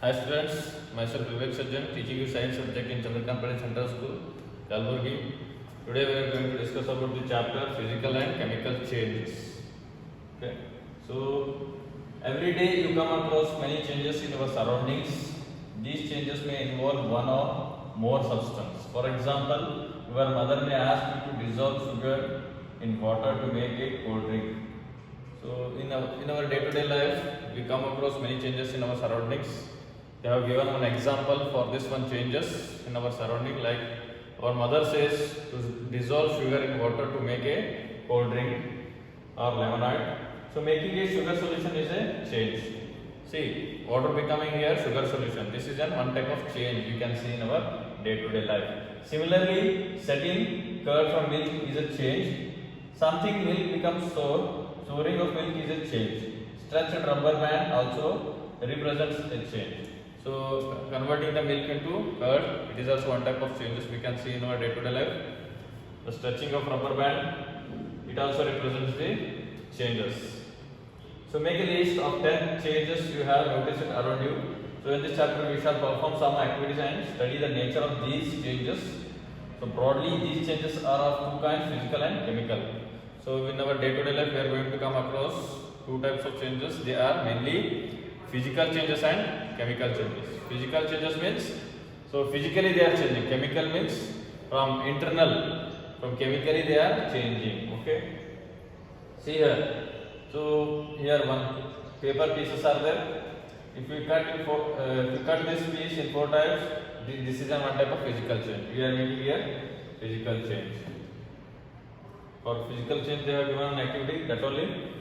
Hi students, myself Vivek Sajjan, teaching you science subject in Chandrakant Central School, Kalburgi. Today we are going to discuss about the chapter physical and chemical changes. Okay, so every day you come across many changes in our surroundings. These changes may involve one or more substance. For example, your mother may ask you to dissolve sugar in water to make a cold drink. So in our day-to-day life, we come across many changes in our surroundings. They have given one example for this one changes in our surrounding, like our mother says to dissolve sugar in water to make a cold drink or lemonade. So making a sugar solution is a change. See, water becoming here sugar solution. This is one type of change you can see in our day-to-day life. Similarly, setting curd from milk is a change. Something milk becomes sour. Souring of milk is a change. Stretched rubber band also represents a change. So converting the milk into curd, it is also one type of changes we can see in our day-to-day life. The stretching of rubber band, it also represents the changes. So make a list of 10 changes you have noticed around you. So in this chapter we shall perform some activities and study the nature of these changes. So broadly these changes are of two kinds, physical and chemical. So in our day-to-day life we are going to come across two types of changes. They are mainly physical changes and chemical changes. Physical changes means, so physically they are changing. Chemical means from internal, from chemically they are changing. Okay. See here. So here one paper pieces are there. If you cut this piece in 4 types, this is one type of physical change. We are making here physical change. For physical change they have given an activity that only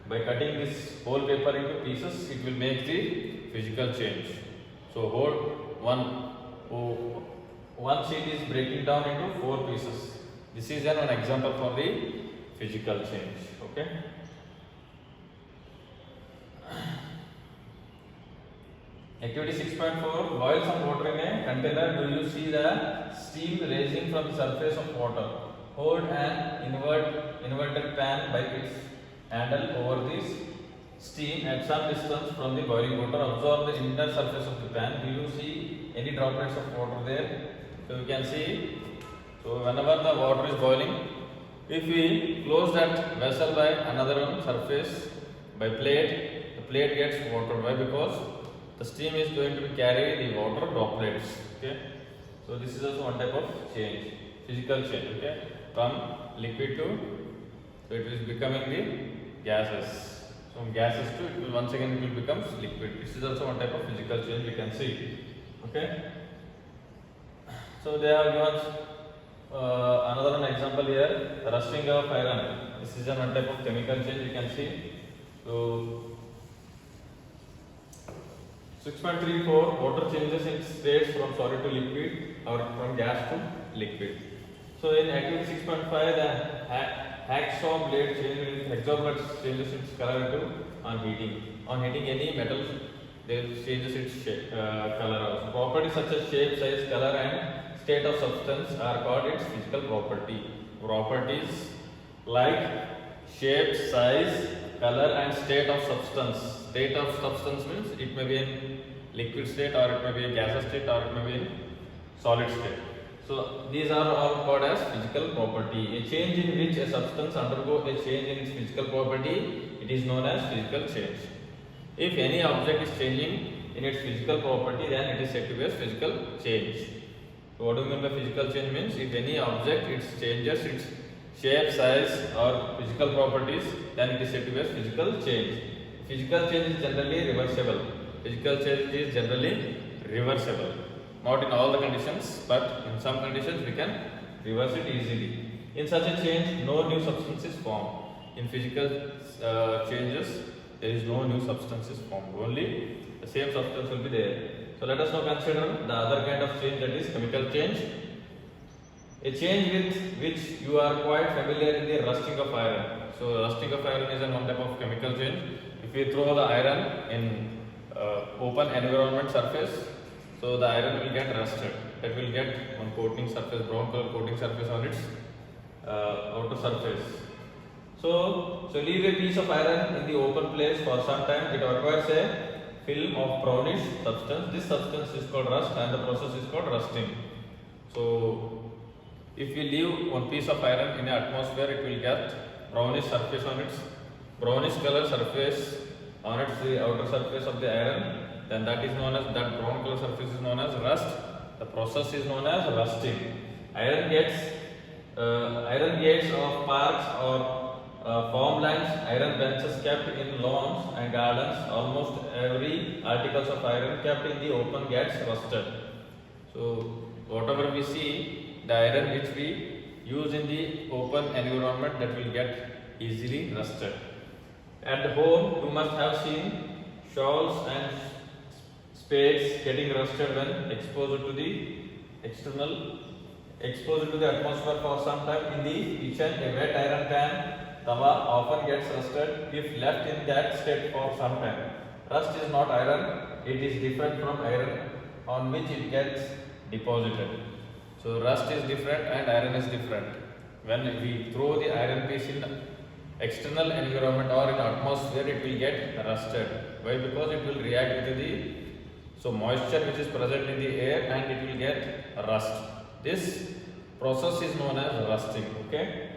by cutting this whole paper into pieces it will make the physical change. So one sheet is breaking down into 4 pieces. This is one example for the physical change. Okay. Activity 6.4, boil some water in a container. Do you see the steam rising from the surface of water? Hold an inverted pan by its handle over this steam at some distance from the boiling water. Absorb the inner surface of the pan. Do you see any droplets of water there? So you can see. So whenever the water is boiling, if we close that vessel by another one surface by plate, the plate gets water. Why? Because the steam is going to carry the water droplets. Okay. So this is also one type of change, physical change. Okay. From liquid to, so it is becoming the gases. From gases to, it will once again it will become liquid. This is also one type of physical change we can see. Okay. So they have given another one example here, rusting of iron. This is one type of chemical change you can see. So 6.34, water changes its states from solid to liquid or from gas to liquid. So in activity 6.5, the hacksaw blade changes its color to on heating. On heating any metal, it changes its shape, color also. Properties such as shape, size, color and state of substance are called its physical property. Properties like shape, size, color and state of substance. State of substance means it may be in liquid state or it may be a gaseous state or it may be in solid state. So these are all called as physical property. A change in which a substance undergo a change in its physical property, it is known as physical change. If any object is changing in its physical property, then it is said to be as physical change. So what do you mean by physical change means? If any object it changes its shape, size or physical properties, then it is said to be as physical change. Physical change is generally reversible. Physical change is generally reversible. Not in all the conditions, but in some conditions we can reverse it easily. In such a change, no new substance is formed. In physical changes, there is no new substance is formed. Only the same substance will be there. So let us now consider the other kind of change, that is chemical change. A change with which you are quite familiar in the rusting of iron. So rusting of iron is one type of chemical change. If we throw the iron in open environment surface, so the iron will get rusted. It will get one coating surface, brown color coating surface on its outer surface. So leave a piece of iron in the open place for some time. It acquires a film of brownish substance. This substance is called rust and the process is called rusting. So if we leave one piece of iron in the atmosphere, it will get brownish surface on its brownish color surface on its the outer surface of the iron. Then that is known as, that brown color surface is known as rust. The process is known as rusting. Iron gates of parks or farmlands, iron benches kept in lawns and gardens. Almost every articles of iron kept in the open gets rusted. So whatever we see, the iron which we use in the open environment, that will get easily rusted. At home, you must have seen shawls and spades getting rusted when exposed to the atmosphere for some time. In the kitchen, a wet iron pan tawa often gets rusted if left in that state for some time. Rust is not iron, it is different from iron on which it gets deposited. So rust is different and iron is different. When we throw the iron piece in external environment or in atmosphere, it will get rusted. Why? Because it will react with the moisture which is present in the air and it will get rust. This process is known as rusting. Okay.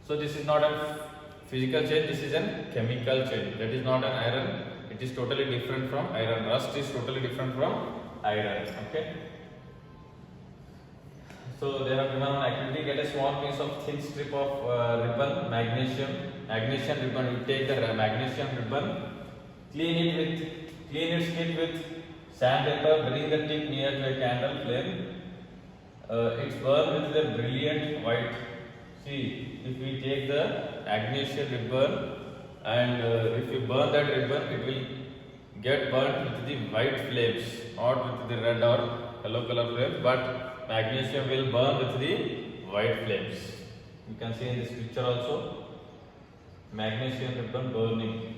So this is not a physical change, this is a chemical change. That is not an iron, it is totally different from iron. Rust is totally different from iron. Okay. So they have given an activity: get a small piece of thin strip of ribbon, magnesium ribbon. You take the magnesium ribbon, clean its tip with sandpaper, bring the tip near to a candle flame. It's burned with a brilliant white. See, if we take the magnesium ribbon and if you burn that ribbon, it will get burnt with the white flames, not with the red or yellow color flames, but magnesium will burn with the white flames. You can see in this picture also, magnesium ribbon burning.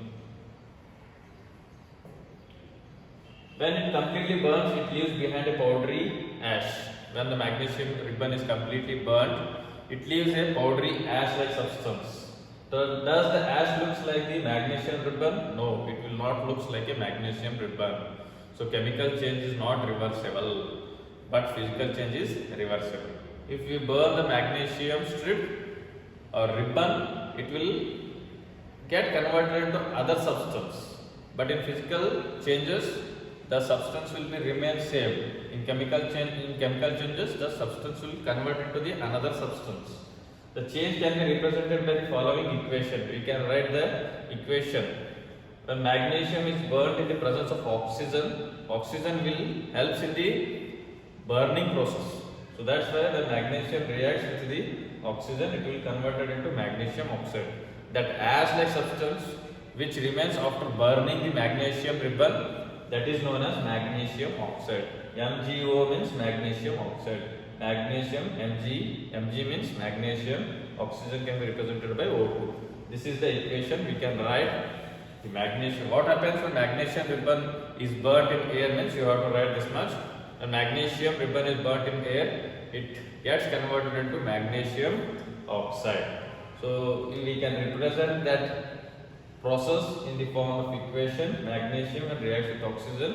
When it completely burns, it leaves behind a powdery ash. When the magnesium ribbon is completely burnt, it leaves a powdery ash-like substance. So does the ash looks like the magnesium ribbon? No, it will not look like a magnesium ribbon. So chemical change is not reversible, but physical change is reversible. If we burn the magnesium strip or ribbon, it will get converted into other substance. But in physical changes, the substance will remain same. In chemical changes, the substance will convert into the another substance. The change can be represented by the following equation. We can write the equation. When magnesium is burnt in the presence of oxygen, oxygen will help in the burning process. So that's why the magnesium reacts with the oxygen, it will convert it into magnesium oxide. That ash-like substance which remains after burning the magnesium ribbon, that is known as magnesium oxide. MgO means magnesium oxide. Magnesium, Mg means magnesium. Oxygen can be represented by O2. This is the equation. We can write the magnesium. What happens when magnesium ribbon is burnt in air means you have to write this much. When magnesium ribbon is burnt in air, it gets converted into magnesium oxide. So we can represent that process in the form of equation. Magnesium and reacts with oxygen,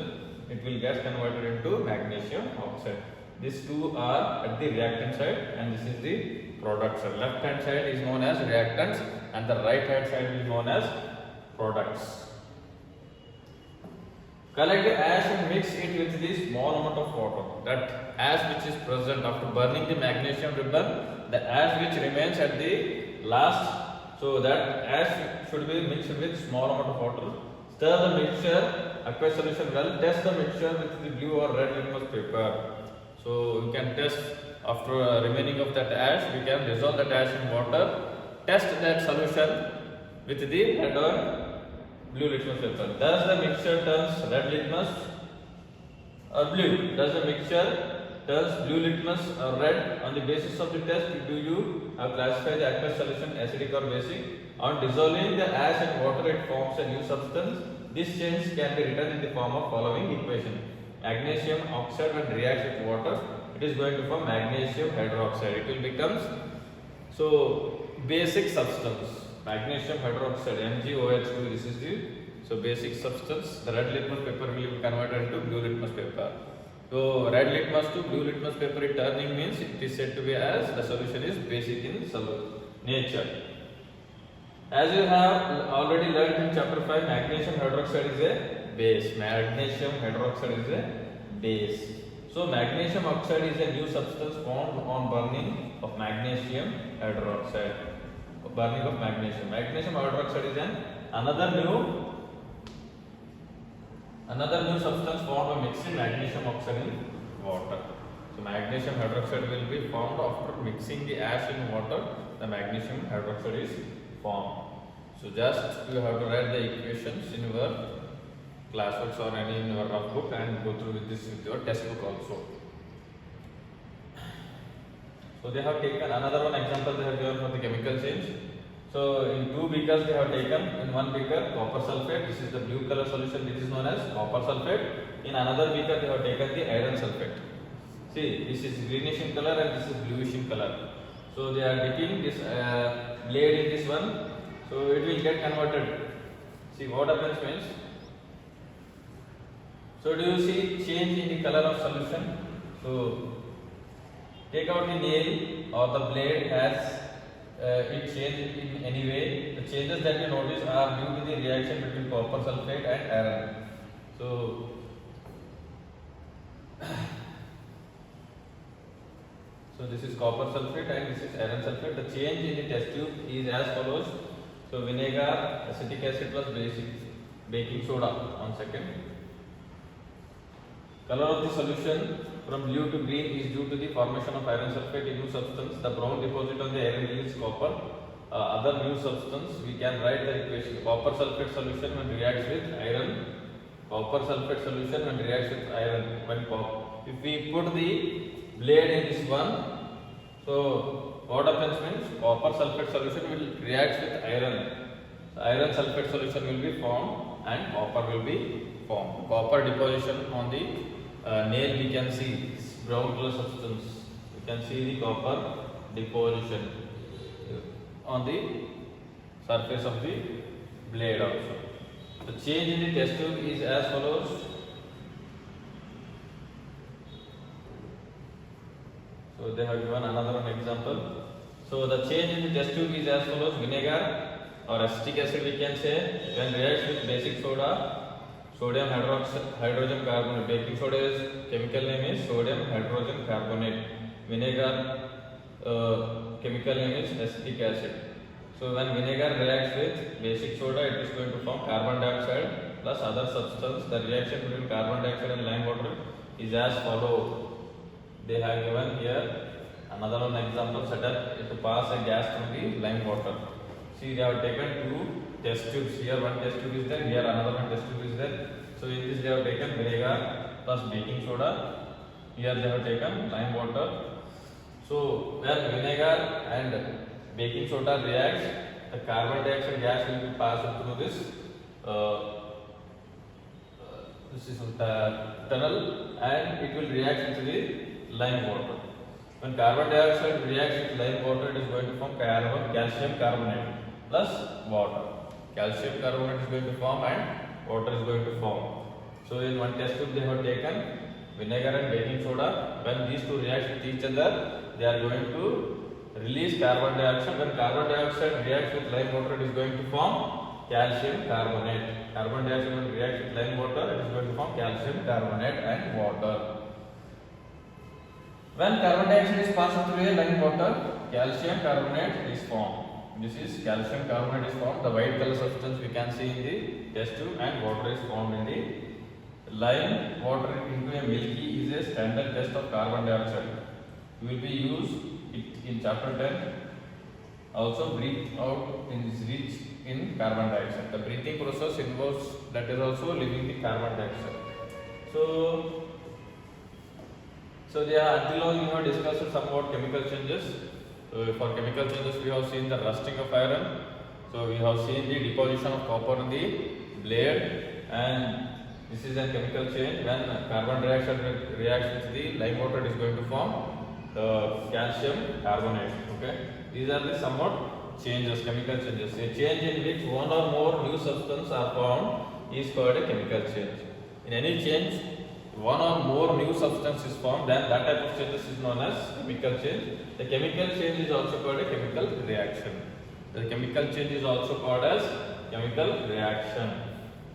it will get converted into magnesium oxide. These two are at the reactant side and this is the product side. Left hand side is known as reactants and the right hand side is known as products. Collect the ash and mix it with the small amount of water. That ash which is present after burning the magnesium ribbon, the ash which remains at the last, so that ash should be mixed with small amount of water. Stir the mixture, aqueous solution well. Test the mixture with the blue or red litmus paper. So you can test after remaining of that ash. We can dissolve that ash in water. Test that solution with the red or blue litmus paper. Does the mixture turns red litmus or blue? Does the mixture turns blue litmus or red? On the basis of the test, do you classify the aqueous solution acidic or basic? On dissolving the ash in water, it forms a new substance. This change can be written in the form of following equation. Magnesium oxide when reacts with water, it is going to form magnesium hydroxide. It will become so basic substance. Magnesium hydroxide, MgOH2. This is the So basic substance, the red litmus paper will be converted into blue litmus paper. So red litmus to blue litmus paper turning means it is said to be as the solution is basic in nature. As you have already learned in chapter 5, magnesium hydroxide is a base. Magnesium hydroxide is a base. So magnesium oxide is a new substance formed on burning of magnesium hydroxide. Burning of magnesium. Magnesium hydroxide is another new substance formed by mixing magnesium oxide in water. So magnesium hydroxide will be formed after mixing the ash in water. The magnesium hydroxide is formed. So just you have to write the equations in your classworks or any in your rough book and go through with this with your textbook also. So they have taken another one example they have given for the chemical change. So in 2 beakers they have taken, in one beaker copper sulfate, this is the blue color solution which is known as copper sulfate. In another beaker they have taken the iron sulfate. See, this is greenish in color and this is bluish in color. So they are dipping this blade in this one, so it will get converted. See what happens means, so do you see change in the color of solution? So take out the nail or the blade as it changed in any way. The changes that you notice are due to the reaction between copper sulfate and iron. So this is copper sulfate and this is iron sulfate. The change in the test tube is as follows. So vinegar, acetic acid plus baking soda on second. Color of the solution from blue to green is due to the formation of iron sulfate, a new substance. The brown deposit on the iron yields copper. Other new substance, we can write the equation. Copper sulfate solution when reacts with iron. Copper sulfate solution when reacts with iron. If we put the blade in this one, so what happens means copper sulfate solution will react with iron. The iron sulfate solution will be formed and copper will be formed. Copper deposition on the nail we can see this brown color substance. You can see the copper deposition on the surface of the blade also. The change in the test tube is as follows. So they have given another one example. So the change in the test tube is as follows. Vinegar or acetic acid we can say when reacts with basic soda, sodium hydrogen carbonate. Baking soda is chemical name is sodium hydrogen carbonate. Vinegar chemical name is acetic acid. So when vinegar reacts with basic soda, it is going to form carbon dioxide plus other substance. The reaction between carbon dioxide and lime water is as follow. They have given here another one example set up to pass a gas through the lime water. See, they have taken 2 test tubes. Here one test tube is there, here another one test tube is there. So in this they have taken vinegar plus baking soda. Here they have taken lime water. So when vinegar and baking soda reacts, the carbon dioxide gas will be passed through this tunnel and it will react with the lime water. When carbon dioxide reacts with lime water, it is going to form calcium carbonate plus water. Calcium carbonate is going to form and water is going to form. So in one test tube they have taken vinegar and baking soda. When these two react with each other, they are going to release carbon dioxide. When carbon dioxide reacts with lime water, it is going to form calcium carbonate. Carbon dioxide when reacts with lime water, it is going to form calcium carbonate and water. When carbon dioxide is passed through a lime water, calcium carbonate is formed. This is calcium carbonate is formed. The white color substance we can see in the test tube and water is formed in the lime water into a milky is a standard test of carbon dioxide. We will be used it in chapter 10. Also breathe out is rich in carbon dioxide. The breathing process involves that is also leaving the carbon dioxide. So until now we have discussed somewhat chemical changes. So for chemical changes we have seen the rusting of iron. So we have seen the deposition of copper in the blade, and this is a chemical change. When carbon dioxide reacts with the lime water, it is going to form the calcium carbonate. Okay, these are the somewhat changes, chemical changes. A change in which one or more new substances are formed is called a chemical change. In any change, one or more new substance is formed, then that type of changes is known as chemical change. The chemical change is also called a chemical reaction. The chemical change is also called as chemical reaction.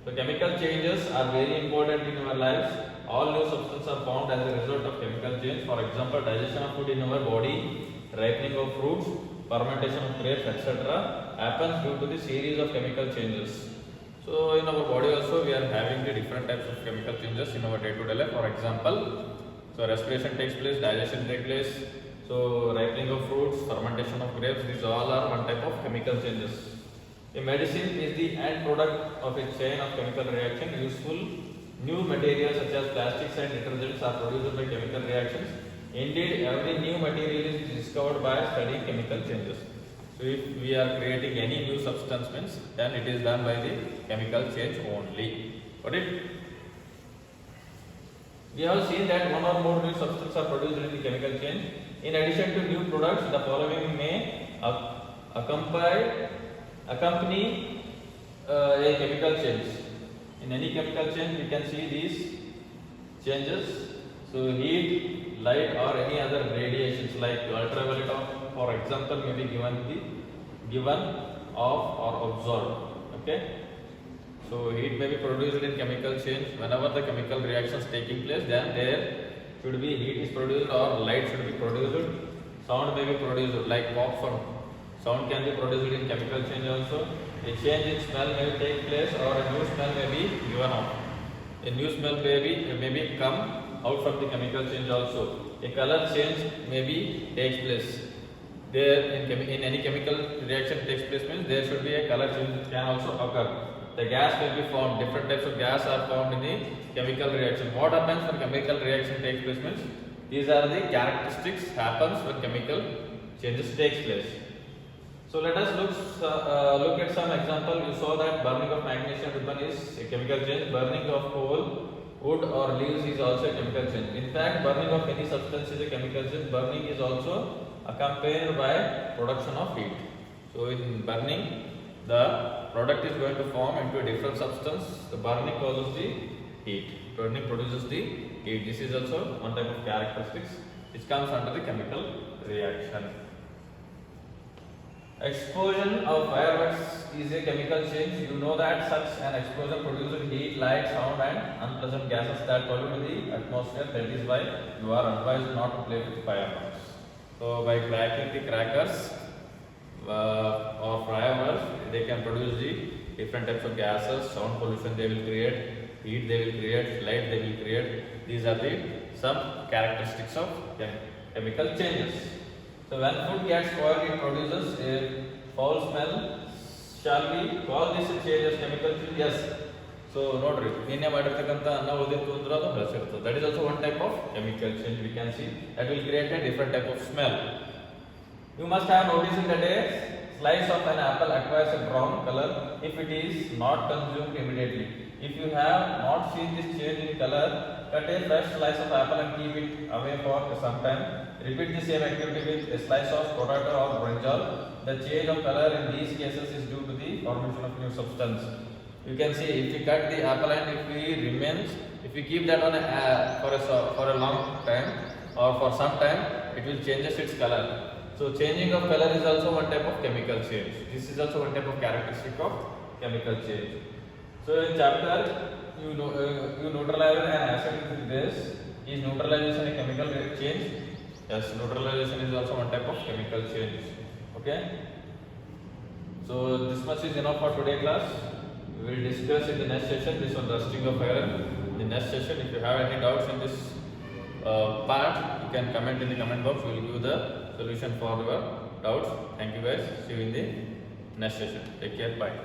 So chemical changes are very important in our lives. All new substances are formed as a result of chemical change. For example, digestion of food in our body, ripening of fruits, fermentation of grapes, etc. happens due to the series of chemical changes. So in our body also we are having the different types of chemical changes in our day-to-day life. For example, so respiration takes place, digestion takes place, so ripening of fruits, fermentation of grapes, these all are one type of chemical changes. A medicine is the end product of a chain of chemical reaction. Useful new materials such as plastics and detergents are produced by chemical reactions. Indeed, every new material is discovered by studying chemical changes. So if we are creating any new substance means, then it is done by the chemical change only. Got it? We have seen that one or more new substances are produced in the chemical change. In addition to new products, the following may accompany a chemical change. In any chemical change, we can see these changes. So heat, light, or any other radiations like ultraviolet, for example, may be given off or absorbed. Okay. So heat may be produced in chemical change. Whenever the chemical reaction is taking place, then there should be heat is produced or light should be produced. Sound may be produced like pop sound can be produced in chemical change also. A change in smell may take place or a new smell may be given off. A new smell may be come out from the chemical change also. A color change may be takes place. There in any chemical reaction takes place means there should be a color change can also occur. The gas will be formed. Different types of gas are formed in the chemical reaction. What happens when chemical reaction takes place means these are the characteristics happens when chemical changes takes place. So let us look at some example. You saw that burning of magnesium ribbon is a chemical change. Burning of coal, wood or leaves is also a chemical change. In fact, burning of any substance is a chemical change. Burning is also accompanied by production of heat. So in burning, the product is going to form into a different substance. The burning causes the heat. Burning produces the heat. This is also one type of characteristics which comes under the chemical reaction. Explosion of fireworks is a chemical change. You know that such an explosion produces heat, light, sound and unpleasant gases that pollute the atmosphere. That is why you are advised not to play with fireworks. So by cracking the crackers or fireworks, they can produce the different types of gases, sound pollution they will create, heat they will create, light they will create. These are the some characteristics of chemical changes. So when food gets spoiled, it produces a foul smell. Shall we call this a change as chemical change? Yes. So nodri ninne ಮಾಡಿರತಕ್ಕಂತ ಅನ್ನ ಉಳಿದಿತ್ತು ಅಂದ್ರೆ ಅದು ಹಳಸಿರುತ್ತೆ. That is also one type of chemical change we can see that will create a different type of smell. You must have noticed that a slice of an apple acquires a brown color if it is not consumed immediately. If you have not seen this change in color, cut a fresh slice of apple and keep it away for some time. Repeat the same activity with a slice of potato or brinjal. The change of color in these cases is due to the formation of new substance. You can see if we cut the apple and if we keep that on for a long time or for some time, it will changes its color. So changing of color is also one type of chemical change. This is also one type of characteristic of chemical change. So in chapter you neutralize an acid with base. Is neutralization a chemical change? Yes, neutralization is also one type of chemical change. Okay. So this much is enough for today class. We will discuss in the next session this one rusting of iron. In the next session, if you have any doubts in this part, you can comment in the comment box. We will give the solution for your doubts. Thank you guys. See you in the next session. Take care. Bye.